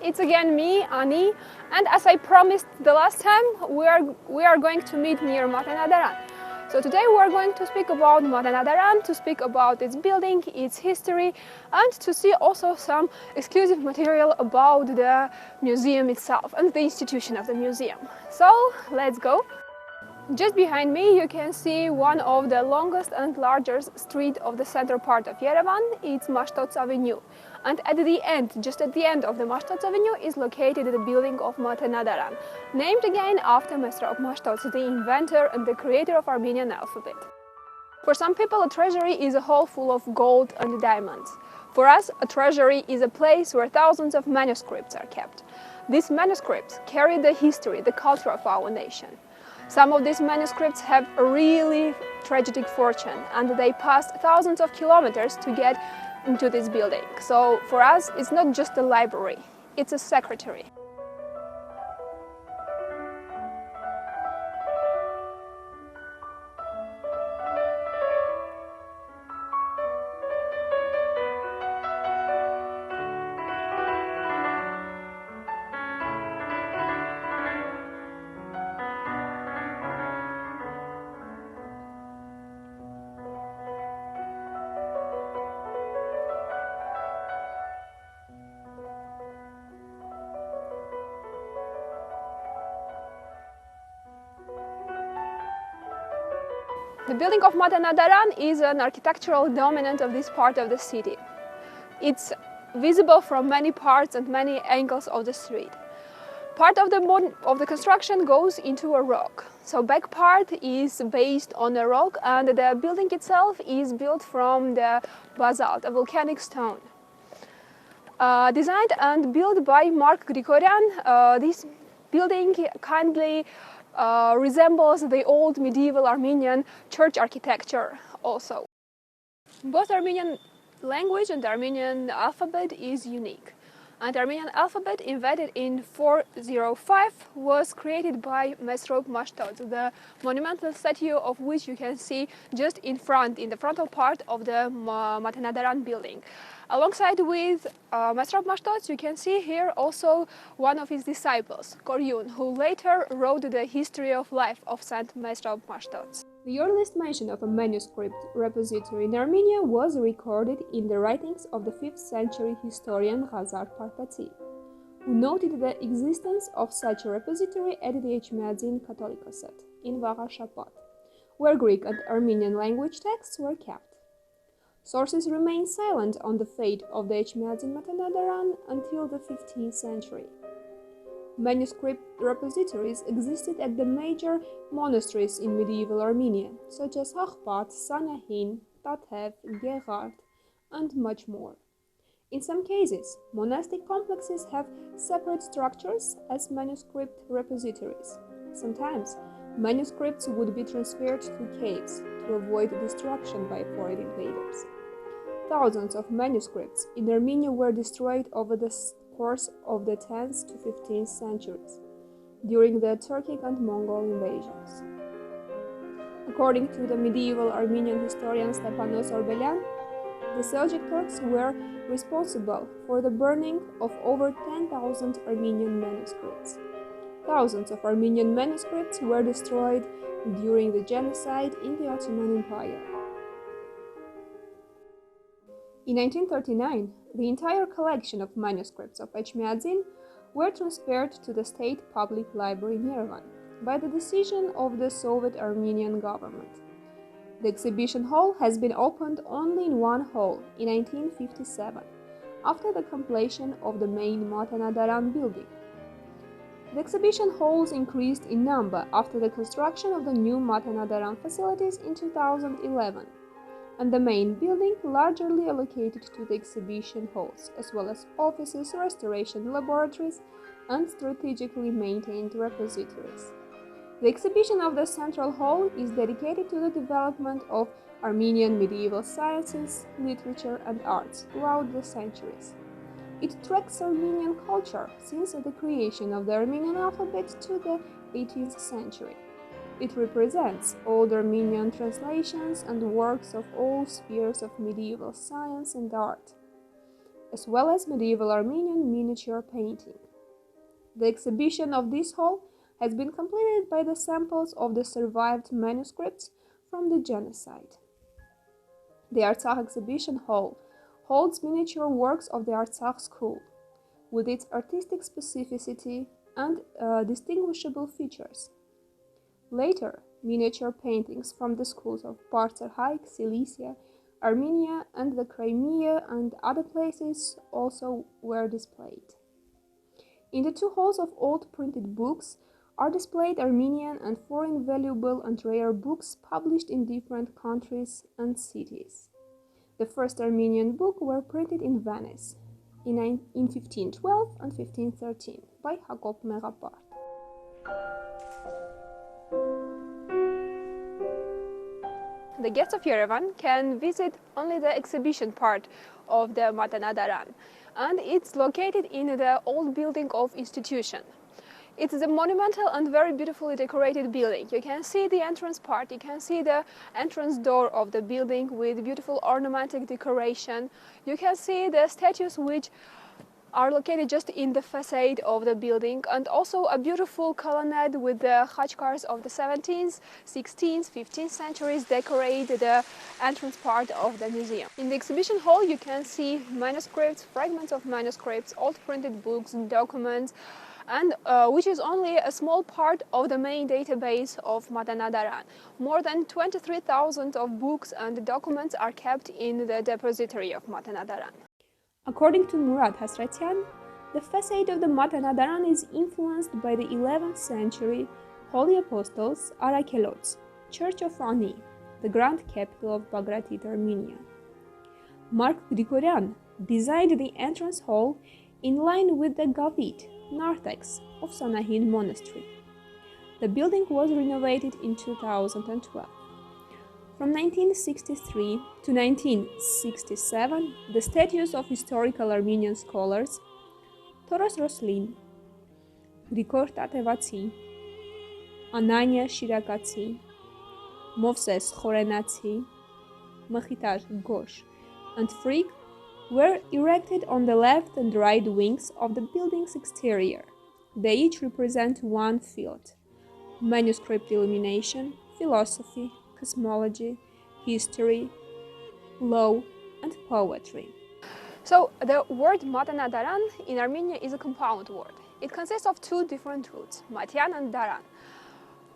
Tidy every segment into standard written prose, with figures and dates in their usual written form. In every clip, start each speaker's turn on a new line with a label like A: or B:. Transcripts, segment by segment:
A: it's again me, Ani, and as I promised the last time, we are going to meet near Matenadaran. So today we are going to speak about Matenadaran, to speak about its building, its history, and to see also some exclusive material about the museum itself and the institution of the museum. So let's go. Just behind me you can see one of the longest and largest street of the central part of Yerevan. It's Mashtots Avenue. And at the end, just at the end of the Mashtots Avenue is located the building of Matenadaran, named again after Mesrop Mashtots, the inventor and the creator of Armenian alphabet. For some people a treasury is a hall full of gold and diamonds. For us a treasury is a place where thousands of manuscripts are kept. These manuscripts carry the history, the culture of our nation. Some of these manuscripts have a really tragic fortune and they passed thousands of kilometers to get into this building. So for us it's not just a library, it's a secretary. The building of Matenadaran is an architectural dominant of this part of the city. It's visible from many parts and many angles of the street. Part of the construction goes into a rock. So back part is based on a rock and the building itself is built from the basalt, a volcanic stone. Designed and built by Mark Grigoryan, this building kindly resembles the old medieval Armenian church architecture also. Both Armenian language and Armenian alphabet is unique. And Armenian alphabet invented in 405 was created by Mesrop Mashtots, the monumental statue of which you can see just in the frontal part of the Matenadaran building. Alongside with Mesrop Mashtots, you can see here also one of his disciples, Koryun, who later wrote the history of life of Saint Mesrop Mashtots. The earliest mention of a manuscript repository in Armenia was recorded in the writings of the 5th century historian Ghazar Partatsi, who noted the existence of such a repository at the Echmiadzin Catholicosate in Vaghashapat, where Greek and Armenian language texts were kept. Sources remain silent on the fate of the Echmiadzin Matenadaran until the 15th century. Manuscript repositories existed at the major monasteries in medieval Armenia, such as Hakhpat, Sanahin, Tatev, Gerard, and much more. In some cases, monastic complexes have separate structures as manuscript repositories. Sometimes, manuscripts would be transferred to caves to avoid destruction by foreign invaders. Thousands of manuscripts in Armenia were destroyed over the course of the 10th to 15th centuries, during the Turkic and Mongol invasions. According to the medieval Armenian historian Stepanos Orbelian, the Seljuk Turks were responsible for the burning of over 10,000 Armenian manuscripts. Thousands of Armenian manuscripts were destroyed during the genocide in the Ottoman Empire. In 1939, the entire collection of manuscripts of Echmiadzin were transferred to the State Public Library in Yerevan by the decision of the Soviet Armenian government. The exhibition hall has been opened only in one hall in 1957, after the completion of the main Matenadaran building. The exhibition halls increased in number after the construction of the new Matenadaran facilities in 2011. And the main building largely allocated to the exhibition halls, as well as offices, restoration laboratories, and strategically maintained repositories. The exhibition of the Central Hall is dedicated to the development of Armenian medieval sciences, literature, and arts throughout the centuries. It tracks Armenian culture since the creation of the Armenian alphabet to the 18th century. It represents old Armenian translations and works of all spheres of medieval science and art. as well as medieval Armenian miniature painting. The exhibition of this hall has been completed by the samples of the survived manuscripts from the genocide. The Artsakh Exhibition Hall holds miniature works of the Artsakh school, with its artistic specificity and distinguishable features. Later, miniature paintings from the schools of Partsarhaik, Cilicia, Armenia, and the Crimea and other places also were displayed. In the two halls of old printed books are displayed Armenian and foreign valuable and rare books published in different countries and cities. The first Armenian books were printed in Venice in 1512 and 1513 by Jacob Megapart. The guests of Yerevan can visit only the exhibition part of the Matenadaran, and it's located in the old building of institution. It's a monumental and very beautifully decorated building. You can see the entrance part, you can see the entrance door of the building with beautiful ornamental decoration. You can see the statues which are located just in the facade of the building, and also a beautiful colonnade with the khachkars of the 17th, 16th, 15th centuries decorate the entrance part of the museum. In the exhibition hall you can see manuscripts, fragments of manuscripts, old printed books and documents, and which is only a small part of the main database of Matenadaran. More than 23,000 of books and documents are kept in the depository of Matenadaran. According to Murad Hasratian, the facade of the Matenadaran is influenced by the 11th century Holy Apostles Arakelots, Church of Ani, the grand capital of Bagratid, Armenia. Mark Grigoryan designed the entrance hall in line with the Gavit, narthex of Sanahin Monastery. The building was renovated in 2012. From 1963 to 1967, the statues of historical Armenian scholars Toros Roslin, Grigor Tatevatsi, Ananya Shirakatsi, Movses Khorenatsi, Mkhitar Gosh, and Frigg were erected on the left and right wings of the building's exterior. They each represent one field: manuscript illumination, philosophy, cosmology, history, law, and poetry. So the word Matenadaran in Armenia is a compound word. It consists of two different roots, Matian and Daran.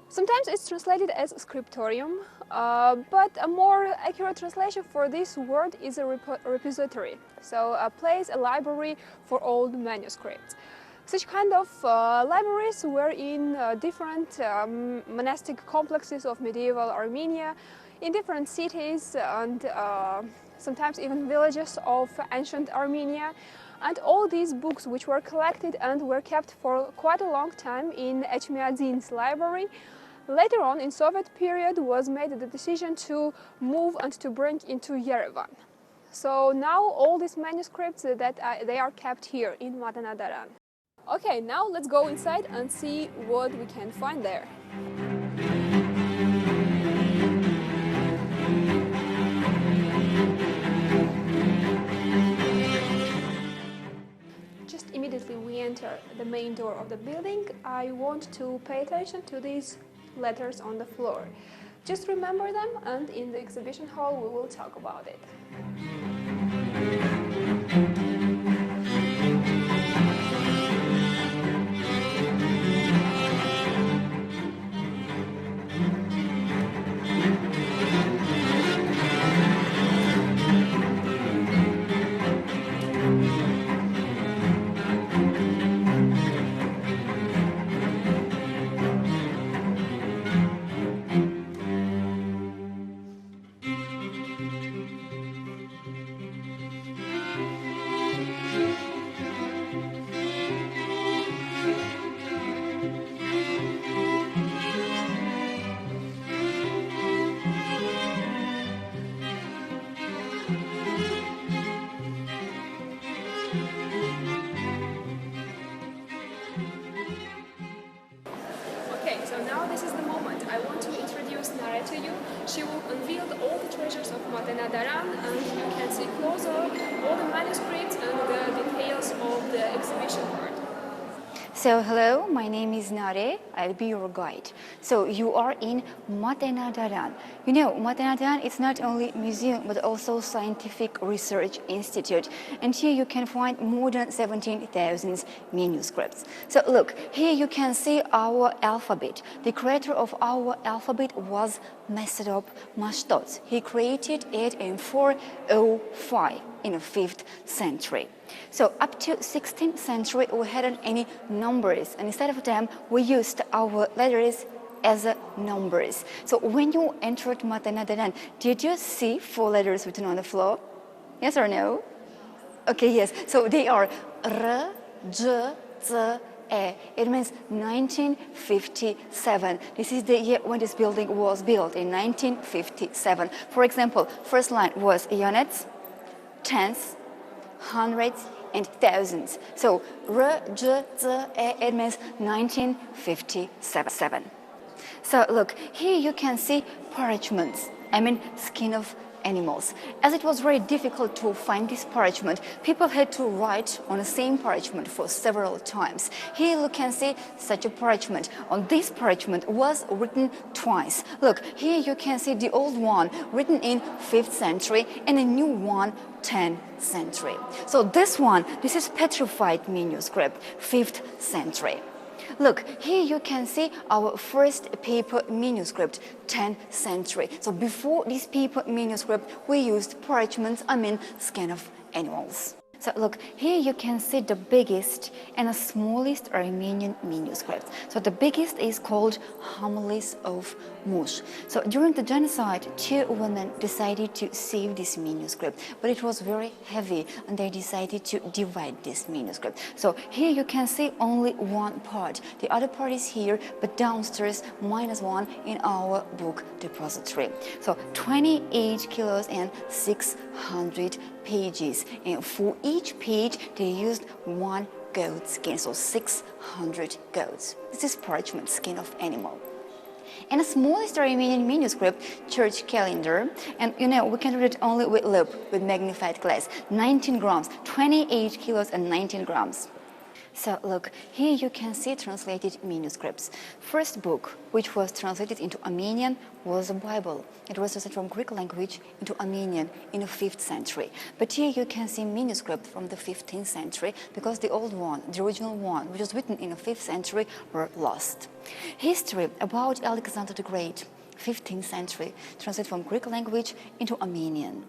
A: Sometimes it's translated as scriptorium, but a more accurate translation for this word is a repository, so a place, a library for old manuscripts. Such kind of libraries were in different monastic complexes of medieval Armenia, in different cities and sometimes even villages of ancient Armenia. And all these books, which were collected and were kept for quite a long time in Echmiadzin's library, later on in Soviet period was made the decision to move and to bring into Yerevan. So now all these manuscripts they are kept here in Matenadaran. Okay, now let's go inside and see what we can find there. Just immediately we enter the main door of the building. I want to pay attention to these letters on the floor. Just remember them, and in the exhibition hall we will talk about it. Matenadaran, and you can see closer all the manuscripts and the details of the exhibition part.
B: So hello, my name is Nare, I'll be your guide. So you are in Matenadaran. You know, Matenadaran is not only museum but also scientific research institute. And here you can find more than 17,000 manuscripts. So look, here you can see our alphabet. The creator of our alphabet was Mashtot. He created it in 405 in the 5th century. So up to 16th century we hadn't any numbers, and instead of them we used our letters as numbers. So when you entered Matenadaran, did you see 4 letters written on the floor? Yes or no? Okay, yes. So they are R, J, Z, E. It means 1957. This is the year when this building was built, in 1957. For example, first line was units, tenths, hundreds, and thousands. So R, J, Z, E, it means 1957. So look, here you can see parchments, skin of animals. As it was very difficult to find this parchment, people had to write on the same parchment for several times. Here you can see such a parchment. On this parchment was written twice. Look, here you can see the old one written in 5th century and a new one 10th century. So this is petrified manuscript, 5th century. Look, here you can see our first paper manuscript, 10th century. So before this paper manuscript, we used parchments, skin of animals. So look, here you can see the biggest and the smallest Armenian manuscript. So the biggest is called Homilies of Mush. So during the genocide, 2 women decided to save this manuscript, but it was very heavy and they decided to divide this manuscript. So here you can see only one part. The other part is here, but downstairs -1 in our book depository. So 28 kilos and 600 pages, and for each page they used 1 goat skin, so 600 goats. This is parchment, skin of animal. And the smallest Armenian manuscript, church calendar, and we can read it only with loupe, with magnified glass, 19 grams, 28 kilos and 19 grams. So look, here you can see translated manuscripts. First book, which was translated into Armenian, was a Bible. It was translated from Greek language into Armenian in the 5th century. But here you can see manuscript from the 15th century, because the old one, the original one, which was written in the 5th century, were lost. History about Alexander the Great, 15th century, translated from Greek language into Armenian.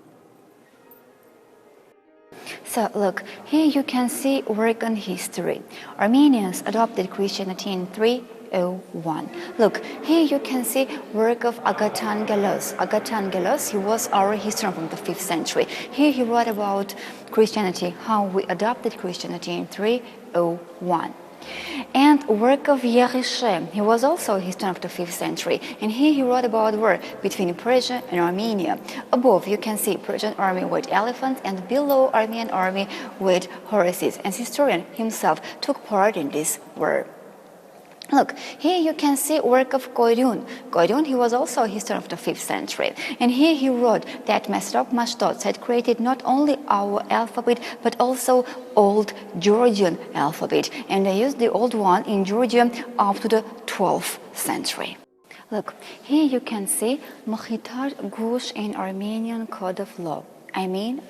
B: So look, here you can see work on history. Armenians adopted Christianity in 301. Look, here you can see work of Agatan Gelos. Agatan Gelos, he was our historian from the 5th century. Here he wrote about Christianity, how we adopted Christianity in 301. And work of Yerevan, he was also a historian of the 5th century, and here he wrote about war between Persia and Armenia. Above you can see Persian army with elephants, and below Armenian army with horses, and historian himself took part in this war. Look, here you can see work of Koyun. Koyun, he was also a historian of the 5th century. And here he wrote that Mashtot had created not only our alphabet, but also old Georgian alphabet. And they used the old one in Georgia up to the 12th century. Look, here you can see Mkhitar Gush in Armenian Code of Law.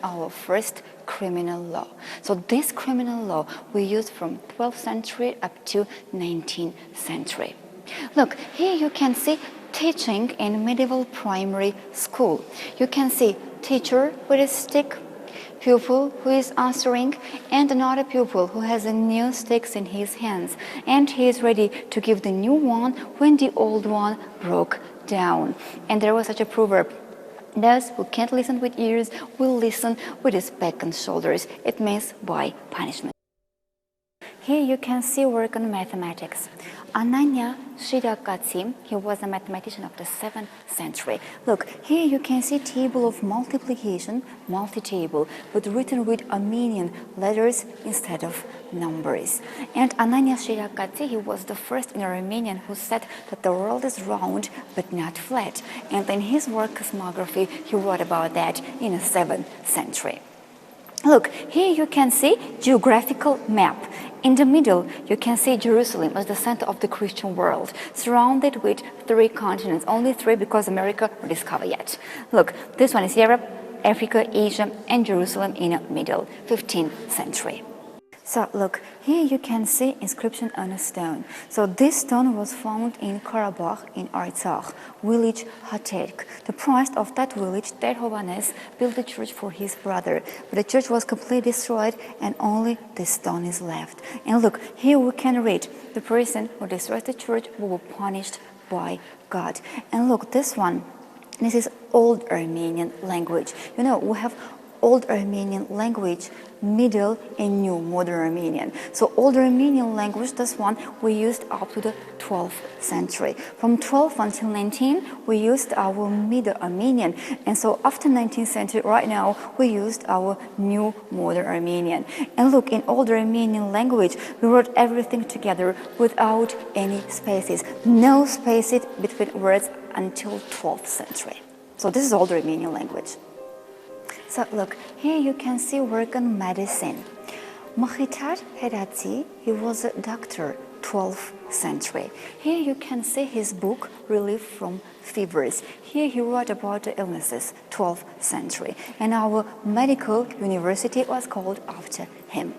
B: Our first criminal law. So this criminal law we used from 12th century up to 19th century. Look, here you can see teaching in medieval primary school. You can see teacher with a stick, pupil who is answering, and another pupil who has a new stick in his hands, and he is ready to give the new one when the old one broke down. And there was such a proverb: those who can't listen with ears will listen with his back and shoulders. It means by punishment. here you can see work on mathematics. Ananya Shirakatsi, he was a mathematician of the 7th century. Look, here you can see table of multiplication, multi-table, but written with Armenian letters instead of numbers. And Ananya Shirakatsi, he was the first in Armenian who said that the world is round but not flat. And in his work Cosmography, he wrote about that in the 7th century. Look, here you can see geographical map. In the middle, you can see Jerusalem as the center of the Christian world, surrounded with 3 continents, only 3 because America was discovered yet. Look, this one is Europe, Africa, Asia, and Jerusalem in the middle, 15th century. So look, here you can see inscription on a stone. So this stone was found in Karabakh in Artsakh, village Haterk. The priest of that village, Terhovanes, built a church for his brother, but the church was completely destroyed and only this stone is left. And look, here we can read, the person who destroyed the church will be punished by God. And look, this one, this is Old Armenian language. You know, we have Old Armenian language, Middle and New Modern Armenian. So Old Armenian language, this one we used up to the 12th century. From 12 until 19, we used our Middle Armenian. And so after 19th century, right now, we used our New Modern Armenian. And look, in Old Armenian language, we wrote everything together without any spaces. No spaces between words until 12th century. So this is Old Armenian language. So look, here you can see work on medicine. Makhitar Heratzi, he was a doctor, 12th century. Here you can see his book, Relief from Fevers. Here he wrote about the illnesses, 12th century. And our medical university was called after him.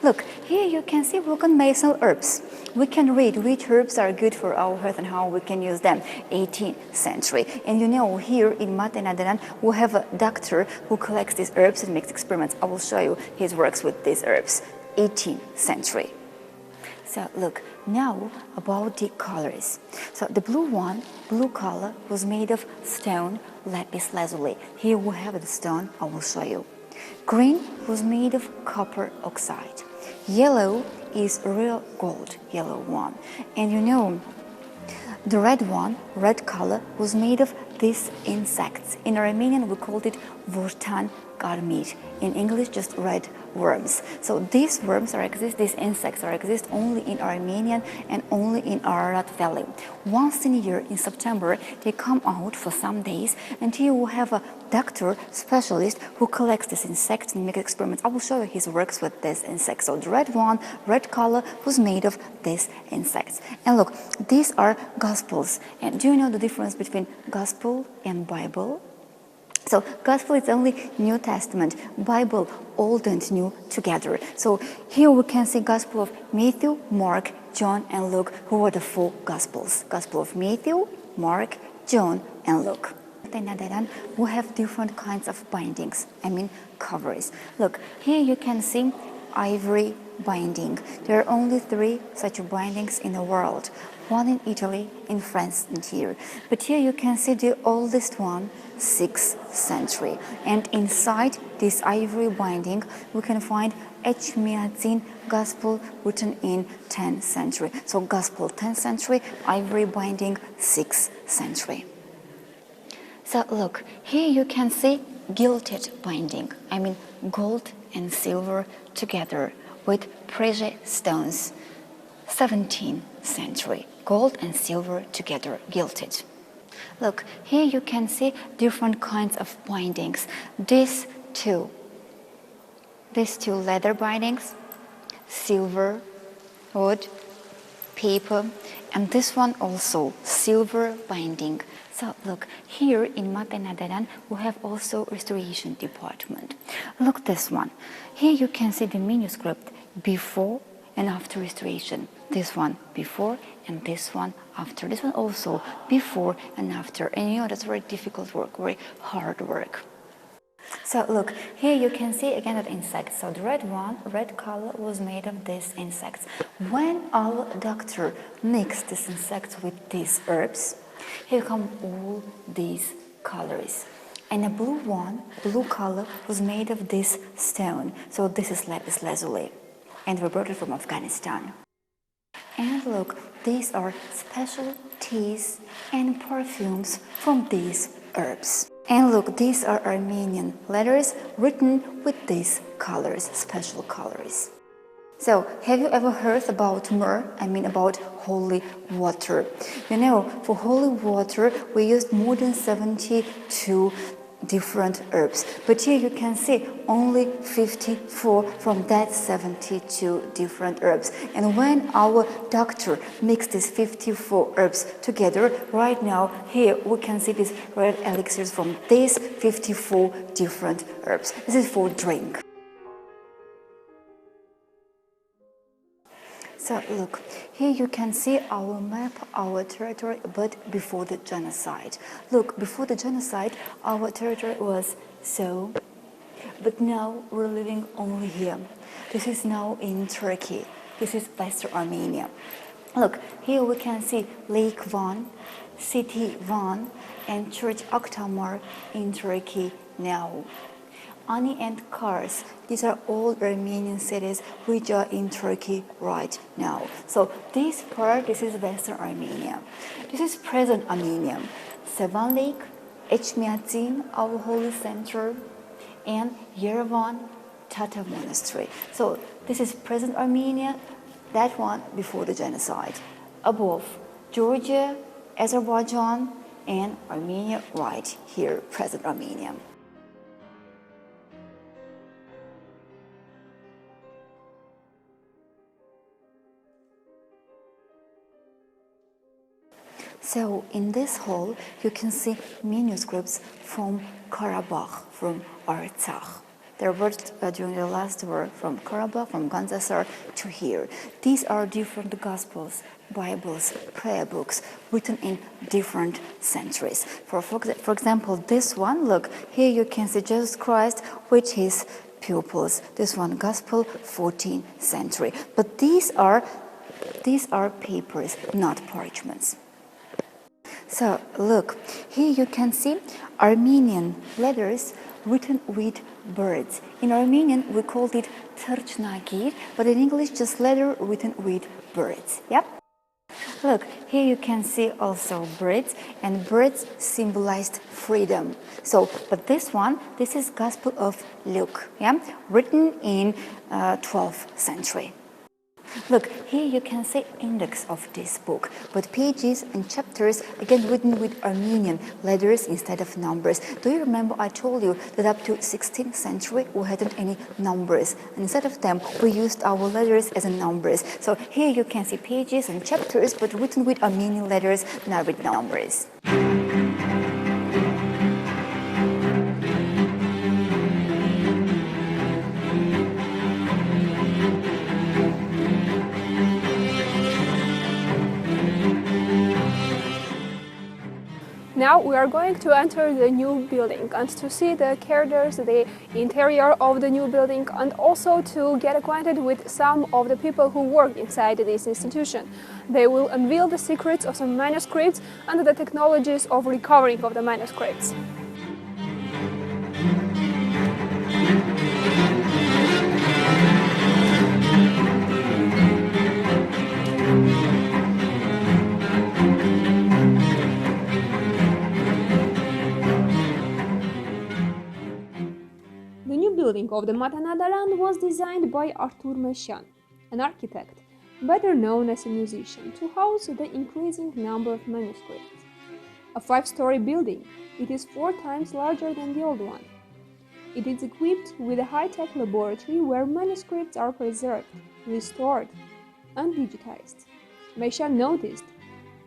B: Look, here you can see work on medicinal herbs. We can read which herbs are good for our health and how we can use them, 18th century. And you know, here in Matenadaran, we have a doctor who collects these herbs and makes experiments. I will show you his works with these herbs, 18th century. So look, now about the colors. So the blue one, blue color, was made of stone, lapis lazuli. Here we have the stone, I will show you. Green was made of copper oxide. Yellow is real gold, yellow one. And you know, the red one, red color, was made of these insects. In Armenian, we called it vortan garmir. In English, just red worms. So these worms these insects exist only in Armenian and only in Ararat Valley. Once in a year, in September, they come out for some days, and here we have a doctor, specialist, who collects these insects and makes experiments. I will show you his works with these insects. So the red one, red color, was made of these insects. And look, these are Gospels. And do you know the difference between Gospel and Bible? So Gospel is only New Testament, Bible, Old and New together. So here we can see Gospel of Matthew, Mark, John, and Luke, who are the 4 Gospels. Gospel of Matthew, Mark, John, and Luke. Matenadaran, we have different kinds of bindings, covers. Look, here you can see ivory binding. There are only 3 such bindings in the world. One in Italy, in France, and here. But here you can see the oldest one, 6th century. And inside this ivory binding, we can find Echmiadzin Gospel written in 10th century. So Gospel 10th century, ivory binding 6th century. So look, here you can see gilded binding. Gold and silver together with precious stones. 17th century. Gold and silver together, gilded. Look, here you can see different kinds of bindings. These two leather bindings, silver, wood, paper, and this one also, silver binding. So look, here in Matenadaran, we have also restoration department. Look this one. Here you can see the manuscript before and after restoration. This one before and this one after. This one also before and after. And you know, that's very difficult work, very hard work. So look, here you can see again that insects. So the red one, red color, was made of these insects. When our doctor mixed these insects with these herbs, here come all these colors. And the blue one, blue color, was made of this stone. So this is lapis lazuli. and we brought it from Afghanistan. And look, these are special teas and perfumes from these herbs. And look, these are Armenian letters written with these colors, special colors. So, have you ever heard about myrrh? I mean about holy water. You know, for holy water, we used more than 72 different herbs. But here you can see only 54 from that 72 different herbs. And when our doctor mixed these 54 herbs together, right now, here we can see these red elixirs from these 54 different herbs. This is for drink. So look, here you can see our map, our territory, but before the genocide. Look, before the genocide, our territory was so, but now we're living only here. This is now in Turkey. This is Western Armenia. Look, here we can see Lake Van, City Van, and Church Aktamar in Turkey now. Ani and Kars, these are all Armenian cities which are in Turkey right now. So this part, this is Western Armenia. This is present Armenia. Sevan Lake, Echmiadzin, our holy center, and Yerevan, Tata Monastery. So this is present Armenia, that one before the genocide. Above, Georgia, Azerbaijan, and Armenia right here, present Armenia. So in this hall, you can see manuscripts from Karabakh, from Artsakh. They were during the last war from Karabakh, from Gandzasar to here. These are different Gospels, Bibles, prayer books written in different centuries. For example, this one, look, here you can see Jesus Christ with his pupils. This one, Gospel, 14th century. But these are papers, not parchments. So look, here you can see Armenian letters written with birds. In Armenian, we called it Tırchnagir, but in English, just letter written with birds. Yep. Look, here you can see also birds, and birds symbolized freedom. So, but this one, this is Gospel of Luke, yeah, written in 12th century. Look, here you can see index of this book, but pages and chapters again written with Armenian letters instead of numbers. Do you remember I told you that up to 16th century we hadn't any numbers, and instead of them we used our letters as numbers. So here you can see pages and chapters, but written with Armenian letters, not with numbers.
A: Now we are going to enter the new building and to see the corridors, the interior of the new building, and also to get acquainted with some of the people who work inside this institution. They will unveil the secrets of some manuscripts and the technologies of recovering of the manuscripts. The building of the Matenadaran was designed by Artur Meshan, an architect, better known as a musician, to house the increasing number of manuscripts. A 5-story building, it is 4 times larger than the old one. It is equipped with a high-tech laboratory where manuscripts are preserved, restored, and digitized. Meshan noticed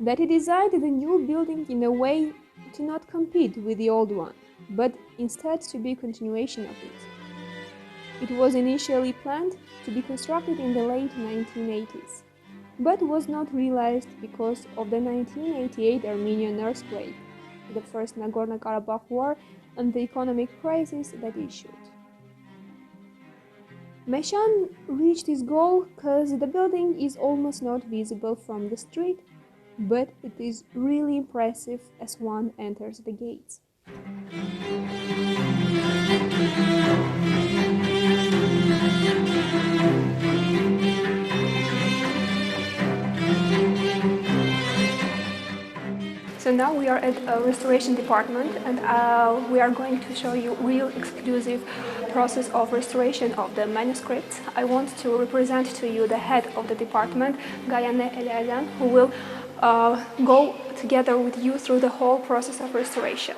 A: that he designed the new building in a way to not compete with the old one, but instead to be a continuation of it. It was initially planned to be constructed in the late 1980s, but was not realized because of the 1988 Armenian earthquake, the First Nagorno-Karabakh War, and the economic crisis that ensued. Meshan reached his goal because the building is almost not visible from the street, but it is really impressive as one enters the gates. at a restoration department, and we are going to show you real exclusive process of restoration of the manuscripts. I want to represent to you the head of the department, Yerevan, who will go together with you through the whole process of restoration.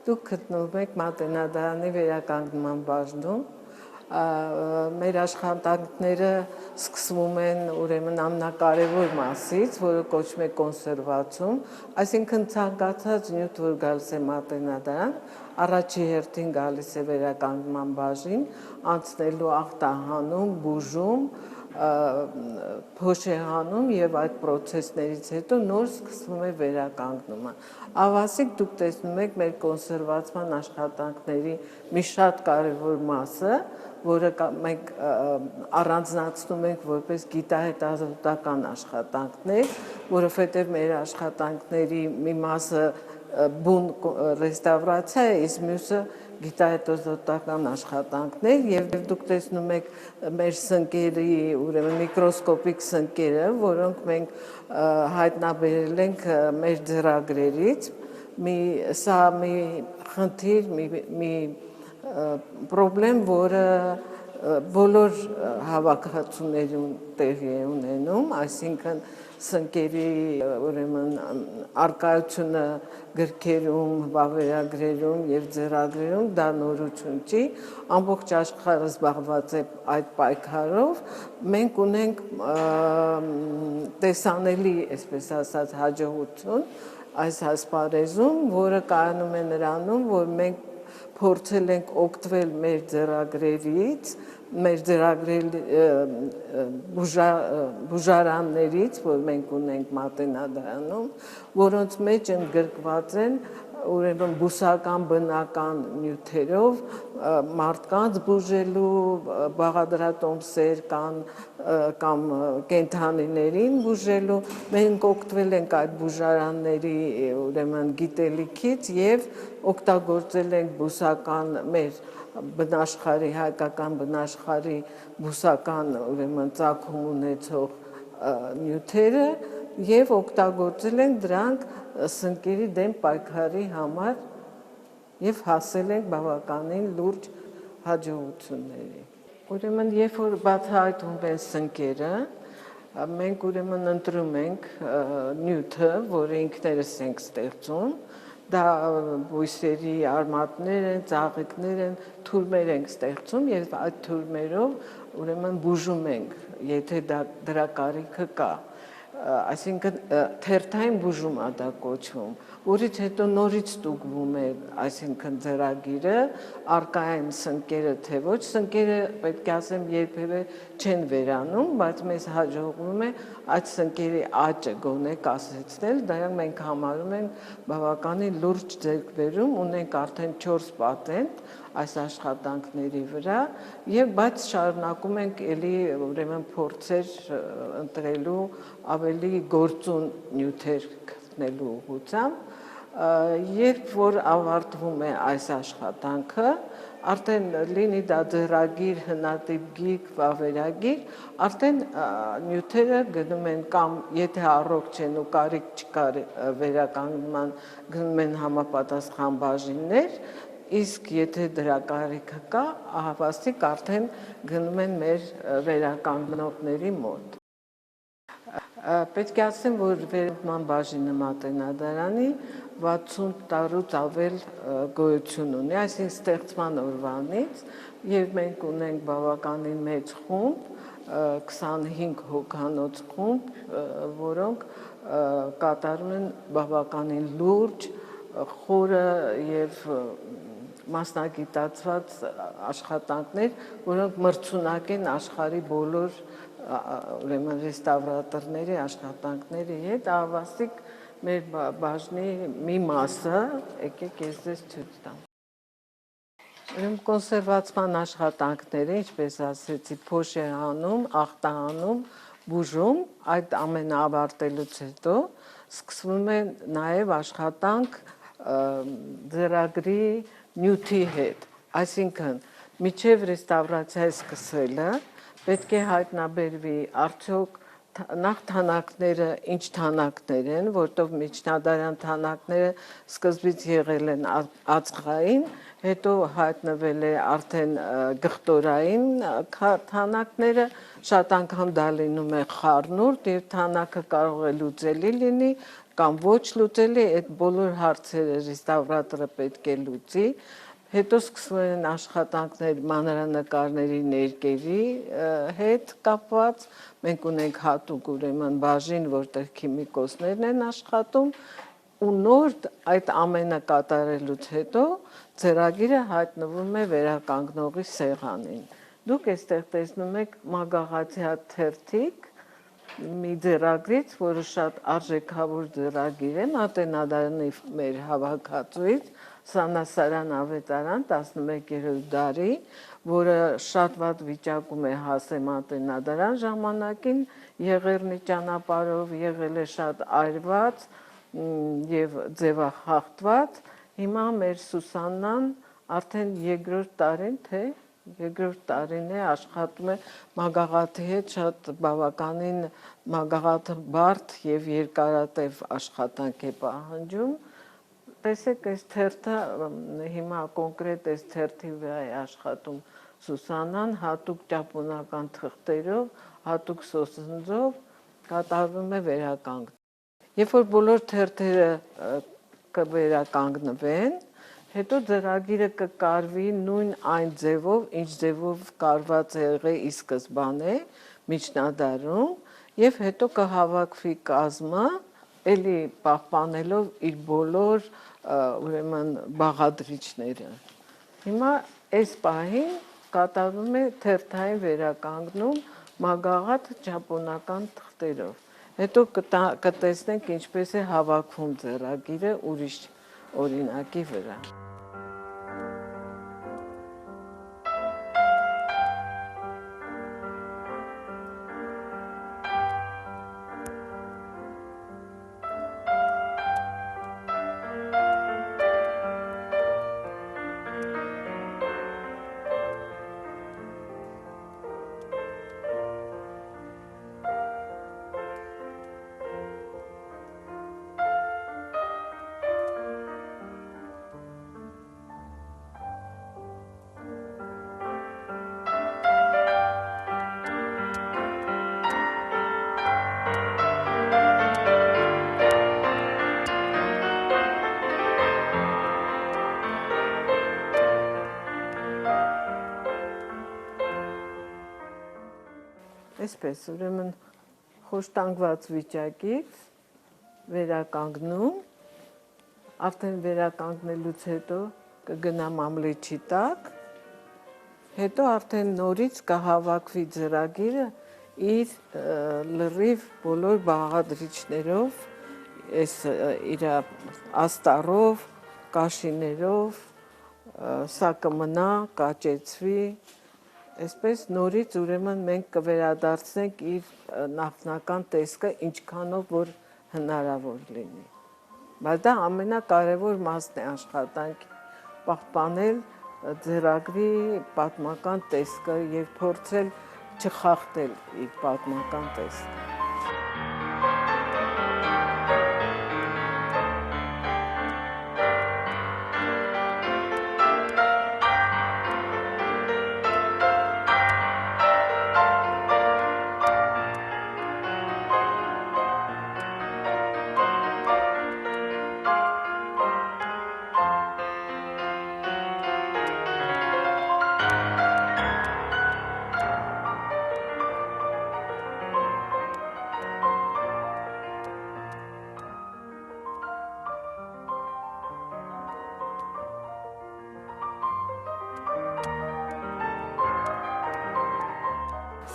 C: Դուք գտնվում եք Մատենադարանի վերականգնման բաժնում, մեր աշխատանքները սկսվում են ուրեմն ամենակարևոր մասից, որը կոչվում է կոնսերվացում, այսինքն ցանկացած նյութ, որ գալիս է Մատենադարան, առաջի հերթին գալիս է վերականգնման բաժին, անցնելու ախտահանում, բուժում, փոշեհանում եւ այդ process-ներից հետո նոր սկսվում է վերականգնումը։ Ավասիկ դուք տեսնում եք մեր կոնսերվացման աշխատանքների մի շատ կարևոր մասը, որը մենք առանձնացնում ենք որպես գիտահետազոտական աշխատանքներ, որովհետեւ մեր աշխատանքների մի մասը բուն ռեստավրացիա է, իսկ մյուսը գիտահետազոտական աշխատանքներ եւ դուք տեսնում եք մեր սնկերի, ուրեմն միկրոսկոպիկ սնկերը, որոնք մենք հայտնաբերել ենք մեր ձեռագրերից, սա մի խնդիր, մի պրոբլեմ, որը բոլոր հավաքածուներում տեղի է ունենում, այսինքն սնկերի ուրեմն արկայությունը գրքերում, վավերագրերում եւ ձեռագրերում դա նորություն չի, ամբողջ աշխարհը զբաղված է այդ պայքարով, մենք ունենք տեսանելի, այսպես ասած, հաջողություն այս ասպարեզում, որը կայանում է նրանում, որ մենք փորձել ենք օգտվել մեր ձեռագրերից, մեր ձեռագրերի բուժարաններից, որ մենք ունենք Մատենադարանում, որոնց մեջ ընդգրկված են ուրեմն բուսական բնական նյութերով մարդկանց բուժելու բաղադրատոմսեր կամ կենդանիներին բուժելու, մենք օգտվել ենք այդ բուժարանների ուրեմն գիտելիքից եւ օգտագործել ենք բուսական մեր բնաշխարհի, հայկական բնաշխարհի բուսական ուրեմն ծագում ունեցող նյութերը եւ օգտագործել ենք դրանք սնկերի դեմ պայքարի համար եւ հասել ենք բավականին լուրջ հաջողությունների։ Ուրեմն երբ որ բացահայտվում են սնկերը, մենք ուրեմն ընտրում ենք նյութը, որը ինքներս ենք ստեղծում, դա բույսերի արմատներ են, ծաղիկներ են, թուրմեր ենք ստեղծում եւ այդ թուրմերով ուրեմն բուժում ենք, եթե դրա կարիքը կա։ Այսինքն թերթային բուժում է դա կոչվում, որից հետո նորից ստուգվում է, այսինքն ձեռագիրը, արկա են սնկերը թե ոչ, սնկերը պետք է ասեմ երբևէ չեն վերանում, բայց մեզ հաջողվում է այդ սնկերի աճը գոնե կասեցնել, դա մենք համարում ենք բավականին լուրջ ձեռքբերում, ունենք արդեն 4 պատենտ այս աշխատանքների վրա եւ բայց շարունակում ենք էլի ուրեմն փորձեր ընտրելու ավելի գործուն նյութեր գտնելու ուղղությամբ երբ որ ավարտվում է այս աշխատանքը արդեն լինի դա ձեռագիր, հնատիպ գիրք, վավերագիր, արդեն նյութերը գնում են կամ եթե առողջ են ու կարիք չկա վերականգնման գնում են համապատասխան բաժիններ, իսկ եթե դրա կարիքը կա, ահավասիկ արդեն գնում են մեր վերականգնողների մոտ։ Պետք է ասեմ, որ վերականգնման բաժինը Մատենադարանի 60 տարուց ավել գոյություն ունի, այսինքն ստեղծման օրվանից, եւ մենք ունենք բավականին մեծ խումբ, 25 հոգանոց խումբ, որոնք կատարում են բավականին լուրջ, խորը եւ մասնագիտացված աշխատանքներ, որոնք մրցունակ են աշխարհի բոլոր ուրեմն ռեստավրատորների աշխատանքների հետ, ավասիկ մեր բաժնի մի մասը, եկեք ես ձեզ ցույց տամ։ Ուրեմն կոնսերվացման աշխատանքները, ինչպես ասեցի, փոշեհանում, ախտահանում, բուժում, այդ ամենը ավարտելուց հետո սկսվում է նաև աշխատանք ձեռագրի նյութի հետ, այսինքն միջև ռեստավրացիայի սկսելը պետք է հայտնաբերվի արդյոք նախ թանակները ինչ թանակներ են, որտով միջնադարյան թանակները սկզբից եղել են ածխային, հետո հայտնվել է արդեն գղտորային թանակները, շատ անգամ դա լինում է խառնուրդ եւ թանակը կարող է լուծելի լինի կամ ոչ լուծելի, այդ բոլոր հարցերը ռեստավրատորը պետք է լուծի։ Հետո սկսվում են աշխատանքներ մանրանկարների ներկերի հետ կապված, մենք ունենք հատուկ ուրեմն բաժին, որտեղ քիմիկոսներն են աշխատում, ու նոր այդ ամենը կատարելուց հետո ծրագիրը հայտնվում է վերականգնողի սեղանին։ Դուք այստեղ տեսնում եք մագաղաթյա թերթիկ մի ձեռագրից, որը շատ արժեքավոր ձեռագիր է, Մատենադարանի մեր հավաքածուից, Սանասարան ավետարան 11-րդ դարի, որը շատ վատ վիճակում է հասել Մատենադարան ժամանակին, Եղեռնի ճանապարհով եղել է շատ այրված եւ ձևախախտված։ Հիմա մեր Սուսաննան արդեն երկրորդ տարին, թե երկրորդ տարին է աշխատում է մագաղաթի հետ, շատ բավականին մագաղաթը բարդ եւ երկարատև աշխատանք է պահանջում։ Տեսեք, այս թերթը հիմա կոնկրետ այս թերթի վրա է աշխատում Սուսաննան, հատուկ ճապոնական թղթերով, հատուկ սոսնձով կատարվում է վերականգնում։ Երբ որ բոլոր թերթերը կվերականգնվեն, հետո ծրագիրը կկարվի նույն այն ձևով, ինչ ձևով կարված է եղել ի սկզբանե միջնադարում, եւ հետո կհավաքվի կազմը, էլի պահպանելով իր բոլոր ուրեմն բաղադրիչները։ Հիմա այս պահին կատարվում է թերթային վերականգնում մագաղաթ ճապոնական թղթերով։ Հետո կտեսնենք ինչպես է հավաքվում ձեռագիրը ուրիշ օրինակի վրա։ Այսպես, ուրեմն խոշտանգված վիճակից վերականգնում, արդեն վերականգնելուց հետո կգնամ ամլեչի տակ, հետո արդեն նորից կհավաքվի ծրագիրը իր լրիվ բոլոր բաղադրիչներով, այս իր աստառով, կաշիներով, սա կմնա, կաճեցվի, այսպես նորից ուրեմն մենք կվերադարձնենք իր նախնական տեսքը ինչքանով որ հնարավոր լինի։ Բայց դա ամենակարևոր մասն է աշխատանքի պահպանել ձեռագրի պատմական տեսքը եւ փորձել չխախտել իր պատմական տեսքը։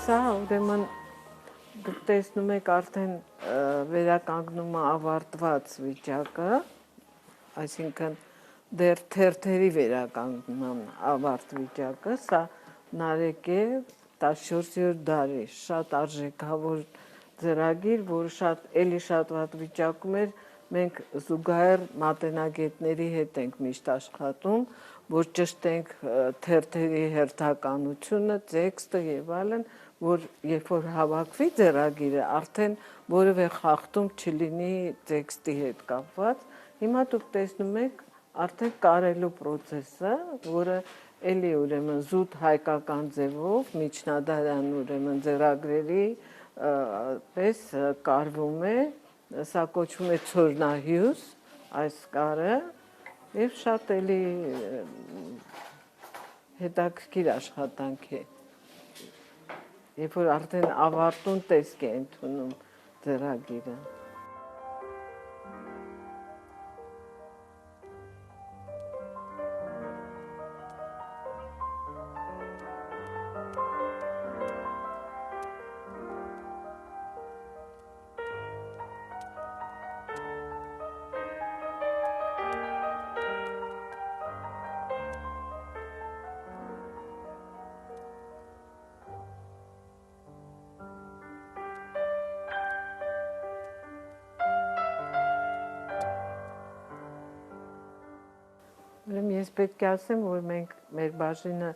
C: Սա ուրեմն դուք տեսնում եք արդեն վերականգնումը ավարտված վիճակը, այսինքն դեռ թերթերի վերականգնման ավարտ վիճակը, սա նարեկ է 14-րդ դարի շատ արժեքավոր ձեռագիր, որը էլի շատ վատ վիճակում էր, մենք զուգահեռ մատենագետների հետ ենք միշտ աշխատում, որ ճշտենք թերթերի հերթականությունը, տեքստը եւ այլն, որ երբ որ հավաքվի ձեռագիրը, արդեն որևէ խախտում չլինի տեքստի հետ կապված։ Հիմա դուք տեսնում եք արդեն կարելու process-ը, որը էլի ուրեմն զուտ հայկական ձևով միջնադարան ուրեմն ձեռագրերի պես կարվում է, սա կոչվում է ցորնահյուս, այս կարը, եւ շատ էլի հետաքրքիր աշխատանք է։ Երբ որ արդեն ավարտուն տեսք է ընդունում ձեռագիրը։ Ես պետք է ասեմ, որ մենք մեր բաժինը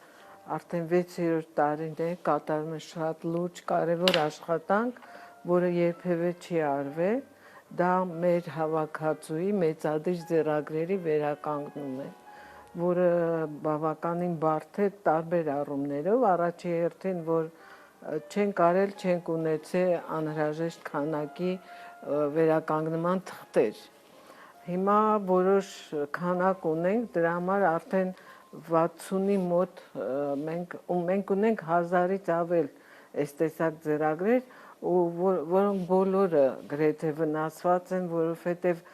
C: արդեն 6-րդ տարին է կատարում է շատ լուրջ կարևոր աշխատանք, որը երբևէ չի արվել, դա մեր հավաքածուի մեծադիր ձեռագրերի վերականգնում է, որը բավականին բարդ է տարբեր առումներով, առաջի հերթին, որ չենք արել, չենք ունեցել անհրաժեշտ քանակի վերականգնման թղթեր։ Հիմա որոշ քանակ ունենք, դրա համար արդեն 60-ի մոտ մենք ունենք 1000-ից ավել այս տեսակ ձեռագրեր, որոնք բոլորը գրեթե վնասված են, որովհետև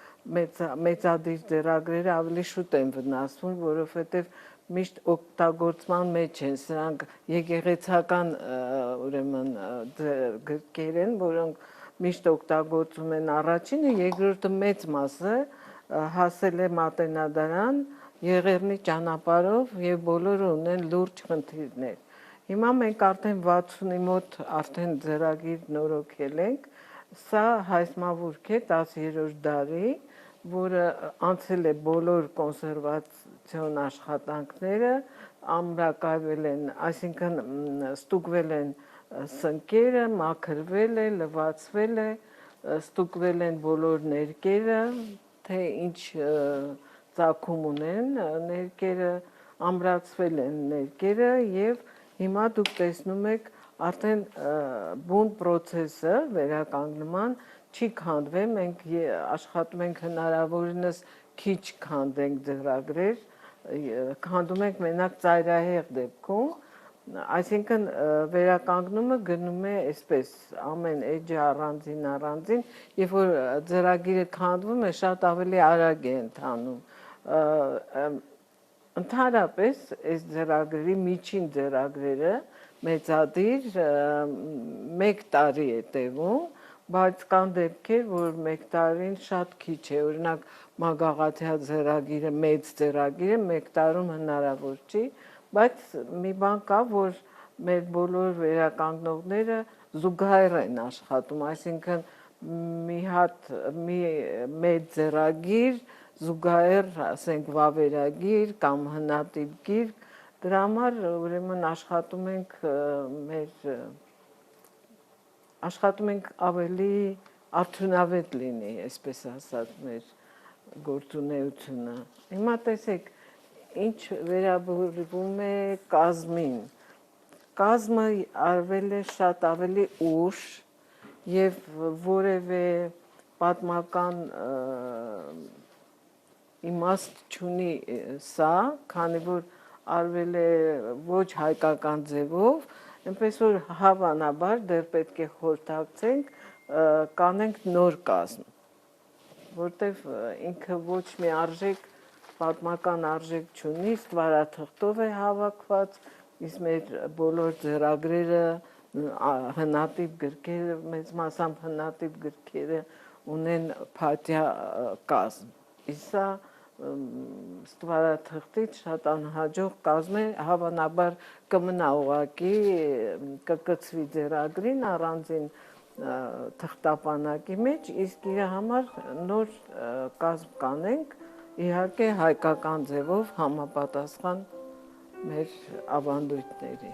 C: մեծադիր ձեռագրերը ավելի շուտ են վնասվում, որովհետև միշտ օգտագործման մեջ են, սրանք եկեղեցական ուրեմն գրքեր են, որոնք միշտ օգտագործում են առաջինը, երկրորդը մեծ մասը հասել է Մատենադարան, Եղևնի ճանապարհով եւ բոլորը ունեն լուրջ խնդիրներ։ Հիմա մենք արդեն 60-ի մոտ արդեն ձեռագիր նորոգել ենք, սա հայսմավուրք է 10-րդ դարի, որը անցել է բոլոր կոնսերվացիոն աշխատանքները, ամրակայվել են, այսինքն ստուգվել են սնկերը, մաքրվել է, լվացվել է, ստուգվել են բոլոր ներկերը, թե ինչ ծագում ունեն ներկերը, ամրացվել են ներկերը եւ հիմա դուք տեսնում եք արդեն բուն process-ը վերականգնման չի քանդվել, մենք աշխատում ենք հնարավորինս քիչ քանդենք ձեռագրեր, քանդում ենք մենակ ծայրահեղ դեպքում, այսինքն վերականգնումը գնում է այսպես ամեն էջը առանձին, երբ որ ձեռագիրը քանդվում է, շատ ավելի արագ է ընթանում։ Ընդհանրապես այս ձեռագրերի միջին ձեռագրերը մեծադիր 1 տարի է տևում, բայց կան դեպքեր, որ 1 տարին շատ քիչ է, օրինակ մագաղաթյա ձեռագիրը, մեծ ձեռագիրը 1 տարում հնարավոր չի, բայց մի բան կա, որ մեր բոլոր վերականգնողները զուգահեռ են աշխատում, այսինքն մի մեծ ձեռագիր, զուգահեռ, ասենք, վավերագիր կամ հնատիպ գիրք, դրա համար ուրեմն աշխատում ենք ավելի արդյունավետ լինի, այսպես ասած, մեր գործունեությունը։ Հիմա տեսեք, ինչ վերաբերվում է կազմին։ Կազմը արվել է շատ ավելի ուշ եւ որևէ պատմական իմաստ չունի սա, քանի որ արվել է ոչ հայկական ձևով, այնպես որ հավանաբար դեռ պետք է խորհրդակցենք, կանենք նոր կազմ, որտեվ ինքը ոչ մի արժեք պատմական արժեք չունի, ստվարաթղթով է հավաքված, իսկ մեր բոլոր ձեռագրերը, հնատիպ գրքերը, մեծ մասամբ հնատիպ գրքերը ունեն փաթյա կազմ։ Իսկ սա ստվարաթղթից շատ անհաջող կազմ է, հավանաբար կմնա ուղղակի, կկցվի ձեռագրին առանձին թղթապանակի մեջ, իսկ իր համար նոր կազմ կանենք, իհարկե հայկական ձևով համապատասխան մեր ավանդույթների։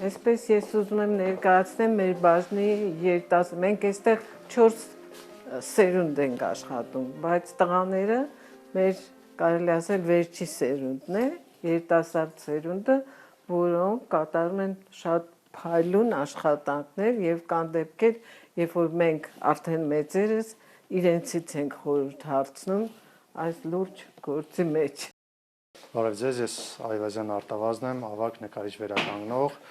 C: Այսպես ես ուզում եմ ներկայացնեմ մեր բաժնի երիտասարդ, մենք այստեղ 4 սերունդ ենք աշխատում, բայց տղաները մեր կարելի ասել վերջի սերունդն է, երիտասարդ սերունդը, որոնք կատարում են շատ փայլուն աշխատանքներ եւ կան դեպքեր, երբ որ մենք արդեն մեծերս իրենցից ենք խորհուրդ հարցնում այս լուրջ գործի մեջ։
D: Բարև ձեզ, ես Այվազյան Արտավազն եմ, ավագ նկարիչ վերականգնող։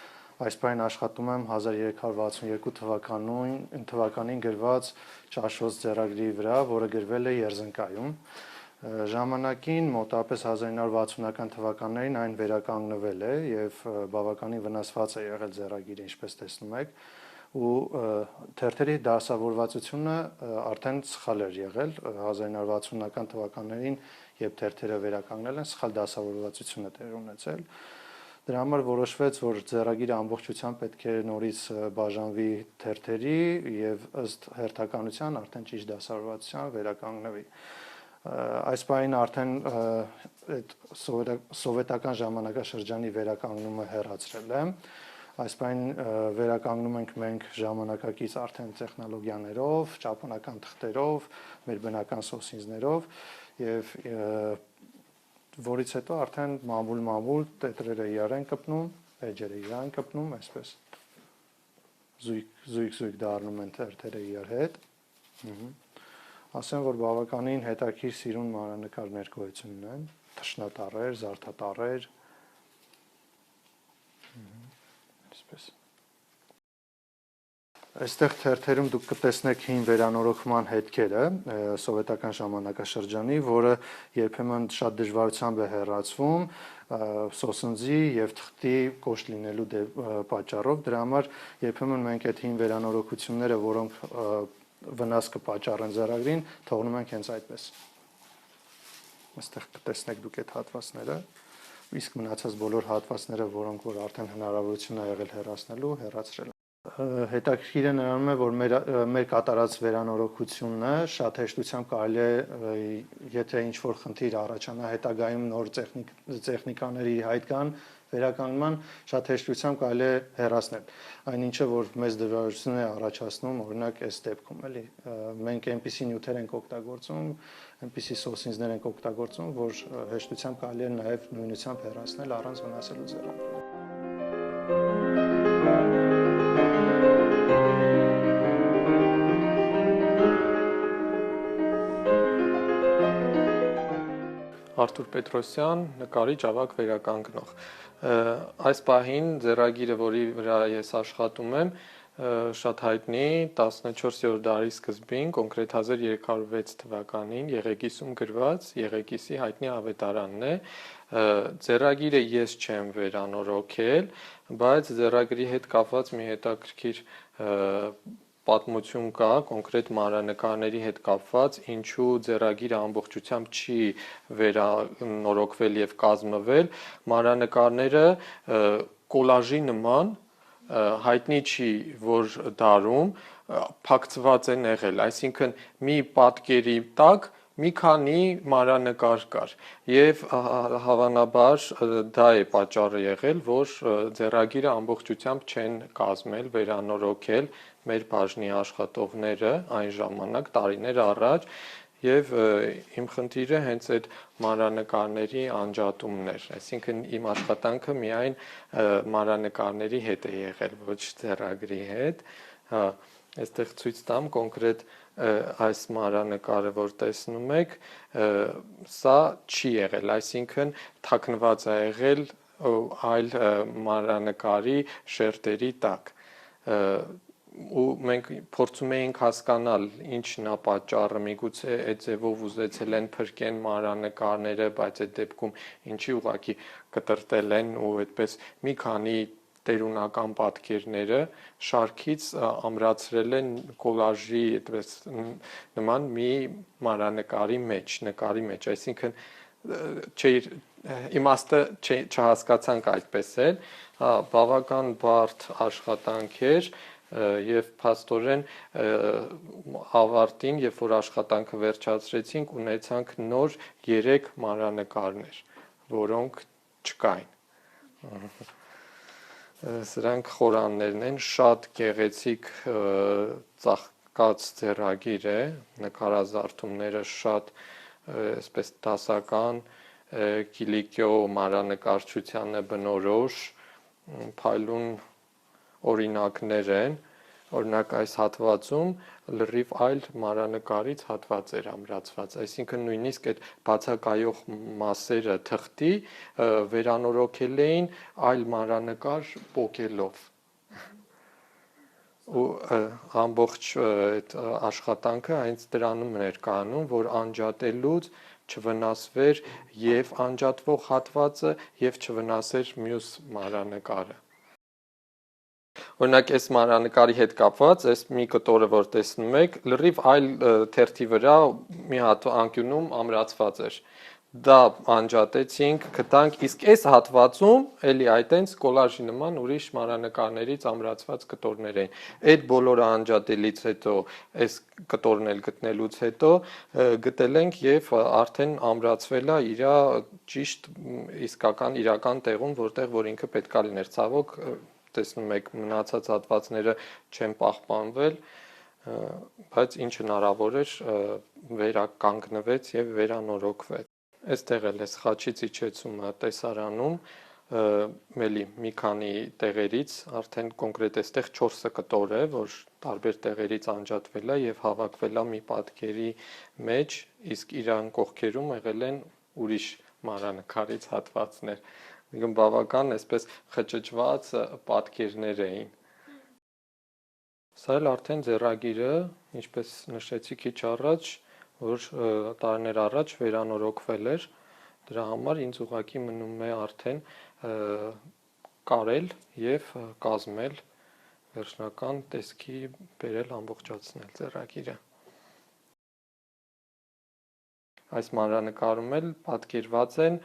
D: Այս պահին աշխատում եմ 1362 թվականին գրված Ճաշոց ձեռագրի վրա, որը գրվել է Երզնկայում։ Ժամանակին մոտավորապես 1960-ական թվականներին այն վերականգնվել է եւ բավականին վնասված է եղել ձեռագիրը, ինչպես տեսնում եք, ու թերթերի դասավորվածությունը արդեն սխալ էր եղել 1960-ական թվականներին, երբ թերթերը վերականգնել են, սխալ դասավորվածություն է տեղ ունեցել։ Դրա համար որոշվեց, որ ձեռագիրը ամբողջությամբ պետք է նորից բաժանվի թերթերի եւ ըստ հերթականության արդեն ճիշտ դասավորվածության վերականգնվի։ Այս պահին արդեն այդ սովետական ժամանակաշրջանի վերականգնումը հեռացրել է։ Այս պահին վերականգնում ենք մենք ժամանակակից արդեն տեխնոլոգիաներով, ճապոնական թղթերով, մեր բնական սոսինձներով եւ որից հետո արդեն մամուլ տետրերը իրար են կպնում, էջերը իրար են կպնում, այսպես զույգ դառնում են թերթերը իրար հետ։ Ասեմ, որ բավականին հետաքրքիր սիրուն մանրանկարներ գոյություն ունեն, թշնատառեր, զարդատառեր, այսպես։ Այստեղ թերթերում դուք կտեսնեք հին վերանորոգման հետքերը սովետական ժամանակաշրջանի, որը երբեմն շատ դժվարությամբ է հեռացվում սոսնձի եւ թղթի կոշտ լինելու պատճառով։ Դրա համար երբեմն մենք այդ հին վերանորոգությունները, որոնք վնաս կպատճառեն ձեռագրին, թողնում ենք հենց այդպես։ Այստեղ կտեսնեք դուք այդ հատվածները, իսկ մնացած բոլոր հատվածները, որոնք որ արդեն հնարավորություն է եղել հեռացնելու, հեռացրել։ Հետաքրքիրը նրանում է, որ մեր կատարած վերանորոգությունը շատ հեշտությամբ կարելի է, եթե ինչ-որ խնդիր առաջանա հետագայում նոր տեխնիկաների հայտ կան վերականգնման, շատ հեշտությամբ կարելի է հեռացնել։ Այնինչը, որ մեծ դժվարություն է առաջացնում, օրինակ այս դեպքում, էլի, մենք այնպիսի նյութեր ենք օգտագործում, այնպիսի սոսինձներ ենք օգտագործում, որ հեշտությամբ կարելի է նաև նույնությամբ հեռացնել առանց վնասելու ձեռագրին։
E: Արթուր Պետրոսյան, նկարիչ, ավագ վերականգնող։ Այս պահին ձեռագիրը, որի վրա ես աշխատում եմ, շատ հայտնի 14-րդ դարի սկզբին, կոնկրետ 1306 թվականին Եղեգիսում գրված Եղեգիսի հայտնի ավետարանն է։ Ձեռագիրը ես չեմ վերանորոգել, բայց ձեռագրի հետ կապված մի հետաքրքիր պատմություն կա, կոնկրետ մանրանկարների հետ կապված, ինչու ձեռագիրը ամբողջությամբ չի վերանորոգվել եւ կազմվել, մանրանկարները կոլաժի նման հայտնի չի որ դարում փակցված են եղել, այսինքն մի պատկերի տակ մի քանի մանրանկար կար եւ հավանաբար դա է պատճառը եղել, որ ձեռագիրը ամբողջությամբ չեն կազմել, վերանորոգել մեր բաժնի աշխատողները այն ժամանակ տարիներ առաջ եւ իմ խնդիրը հենց այդ մանրանկարների անջատումն էր, այսինքն իմ աշխատանքը միայն մանրանկարների հետ է եղել, ոչ ձեռագրի հետ, հա, այստեղ ցույց տամ կոնկրետ այս մանրանկարը, որ տեսնում եք, սա չի եղել, այսինքն թաքնված է եղել այլ մանրանկարի շերտերի տակ ու մենք փորձում էինք հասկանալ ինչն է պատճառը, միգուցե այդ ձևով ուզեցել են փրկեն մանրանկարները, բայց այդ դեպքում ինչի ուղղակի կտրտել են ու այդպես մի քանի տերունական պատկերները շարքից ամրացրել են կոլաժի այդպես նման մի մանրանկարի մեջ, այսինքն իմաստը չհասկացանք այդպես էլ, բավական բարդ աշխատանք էր եւ փաստորեն ավարտին, երբ որ աշխատանքը վերջացրեցինք, ունեցանք նոր 3 մանրանկարներ, որոնք չկային։ Սրանք խորաններն են, շատ գեղեցիկ ծաղկած ձեռագիր է, նկարազարդումները շատ այսպես դասական, Կիլիկիո մանրանկարչության է բնորոշ, փայլուն օրինակներ են, օրինակ այս հատվածում լրիվ այլ մանրանկարից հատված էր ամրացված, այսինքն նույնիսկ այդ բացակայող մասերը թղթի վերանորոգել էին այլ մանրանկար պոկելով ու ամբողջ այդ աշխատանքը այնց դրանում էր կանում, որ անջատելուց չվնասվեր եւ անջատվող հատվածը եւ չվնասեր մյուս մանրանկարը։ Օրինակ այս մանրանկարի հետ կապված, այս մի կտորը որ տեսնում եք, լրիվ այլ թերթի վրա մի հատ անկյունում ամրացված էր։ Դա անջատեցինք, գտանք, իսկ այս հատվածում էլի այտենց կոլաժի նման ուրիշ մանրանկարներից ամրացված կտորներ էին։ Այդ բոլորը անջատելից հետո, այս կտորն էլ գտնելուց հետո գտել ենք եւ արդեն ամրացվել է իր ճիշտ իսկական իրական տեղում, որտեղ որ ինքը պետքա լիներ։ Ցավոք տեսնում եք մնացած հատվածները չեն պահպանվել, բայց ինչ հնարավոր էր վերականգնվեց եւ վերանորոգվեց։ Այստեղ էլ էս խաչից իջեցումը տեսարանում մելի մի քանի տեղերից արդեն կոնկրետ այստեղ 4 կտոր է, որ տարբեր տեղերից անջատվել է եւ հավաքվել է մի պատկերի մեջ, իսկ իրան կողքերում եղել են ուրիշ մանրանկարից հատվածներ։ Ինքն բավական այսպես խճճված պատկերներ էին։ Սա էլ արդեն ձեռագիրը, ինչպես նշեցի քիչ առաջ, որ տարիներ առաջ վերանորոգվել էր, դրա համար ինձ ուղղակի մնում է արդեն կարել եւ կազմել վերջնական տեսքի բերել ամբողջացնել ձեռագիրը։ Այս մանրանկարում էլ պատկերված են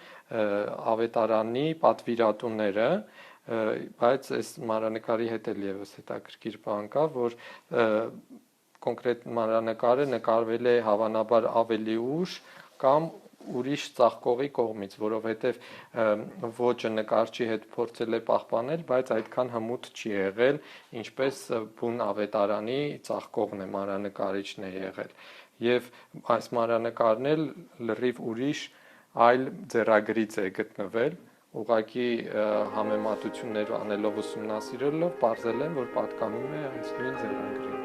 E: ավետարանի պատվիրատուները, բայց այս մանրանկարի հետ էլ եւս հետաքրքիր բան կա, որ կոնկրետ մանրանկարը նկարվել է հավանաբար ավելի ուշ կամ ուրիշ ծաղկողի կողմից, որովհետև ոճը նկարչի հետ փորձել է պահպանել, բայց այդքան հմուտ չի եղել, ինչպես բուն ավետարանի ծաղկողն է մանրանկարիչն է եղել։ Եվ այս մանրանկարն էլ լրիվ ուրիշ այլ ձեռագրից է գտնվել, ուղղակի համեմատություններ անելով ուսումնասիրելով պարզել են, որ պատկանում է այս նույն ձեռագրին։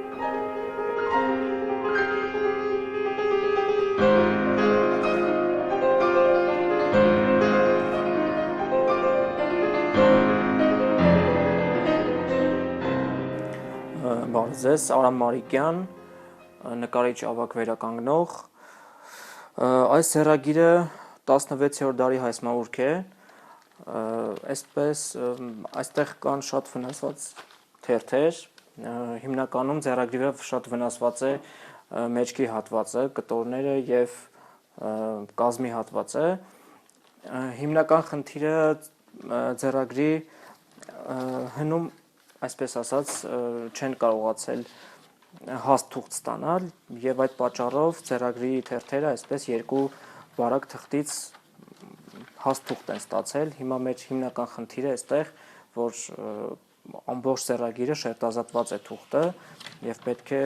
F: Բարև ձեզ, Արամ Մարիկյան, նկարիչ ավագ վերականգնող։ Այս ձեռագիրը 16-րդ դարի հայսմաուրք է, այսպես այստեղ կան շատ վնասված թերթեր, հիմնականում ձեռագրի վրա շատ վնասված է մեջքի հատվածը, կտորները եւ կազմի հատվածը։ Հիմնական խնդիրը ձեռագրի հնում, այսպես ասած, չեն կարողացել հաստ թուղթ ստանալ եւ այդ պատճառով ձեռագրի թերթերը այսպես երկու բարակ թղթից հաստ թուղթ են ստացել։ Հիմա մեր հիմնական խնդիրը այստեղ, որ ամբողջ ձեռագիրը շերտազատված է թուղթը եւ պետք է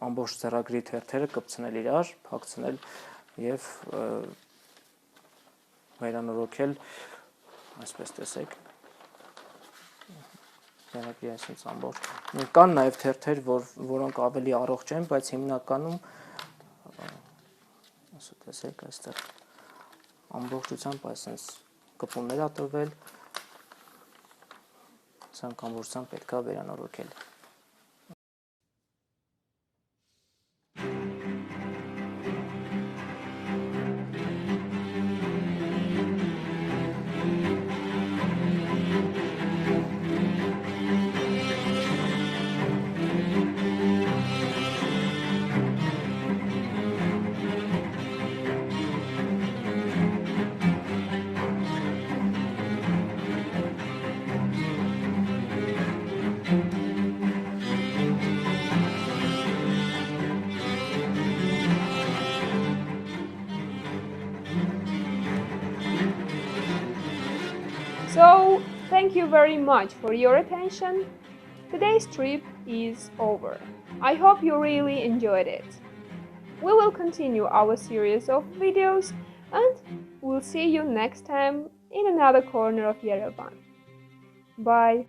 F: ամբողջ ձեռագրի թերթերը կպցնել իրար, փակցնել եւ վերանորոգել, այսպես տեսեք։ Ձեռագրի այսպես ամբողջ։ Կան նաև թերթեր, որոնք ավելի առողջ են, բայց հիմնականում ասա տեսեք այստեղ ամբողջությամբ այսպես կպուններ ա տրվել, սրանք ամբողջությամբ պետք է վերանորոգել։
A: So Thank you very much for your attention. Today's trip is over. I hope you really enjoyed it. We will continue our series of videos and we'll see you next time in another corner of Yerevan. Bye.